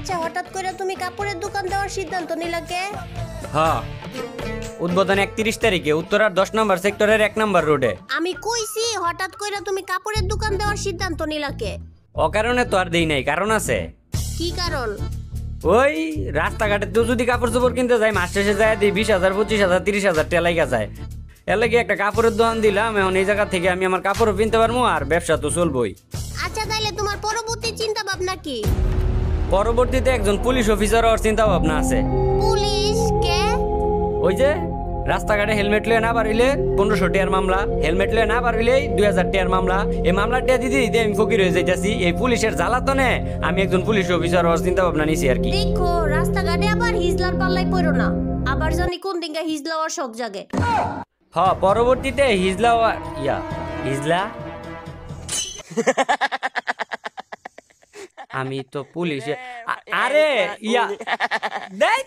আচ্ছা হঠাৎ করে তুমি কাপড়ের দোকান দেওয়ার সিদ্ধান্ত নিলা কে? হ্যাঁ, উদ্বোধন 31 তারিখে উত্তরার 10 নম্বর সেক্টরের 1 নম্বর রোডে। আমি কইছি হঠাৎ করে তুমি কাপড়ের দোকান দেওয়ার সিদ্ধান্ত নিলা কে? অকারণে তো আর দেই নাই, কারণ আছে। কি কারণ? ওই রাস্তাঘাটে তো যদি কাপড় চোপড় কিনতে যাই, মাস শেষে যায় দিই 20,000, 25,000, 30,000 টেলাইগা যায়। এর লাগে একটা কাপড়ের দোকান দিলাম। এখন এই জায়গা থেকে আমি আমার কাপড়ও কিনতে পারবো আর ব্যবসা তো চলবই। আচ্ছা তাইলে তোমার পরবর্তী চিন্তা ভাবনা কি? পরবর্তীতে একজন পুলিশ অফিসার হওয়ার চিন্তা ভাবনা আছে। পুলিশ কে? ওই যে রাস্তাঘাটে হেলমেট লয়ে না পারিলে 1500 টাকার মামলা, হেলমেট লয়ে না পারিলে 2000 টাকার মামলা। এই মামলাটা দিতে দিতে আমি ফকির হয়ে যাইতাছি। এই পুলিশের জ্বালাতনে আমি একজন পুলিশ অফিসার হওয়ার চিন্তা ভাবনা নিছি আর কি। দেখো রাস্তাঘাটে আবার হিজলার পাল্লাই পড়ো না, আবার জানি কোন দিনকা হিজলা হওয়ার শখ জাগে। হ্যাঁ, পরবর্তীতে হিজলা হিজলা আমি তো পুলিশে আরে দেখ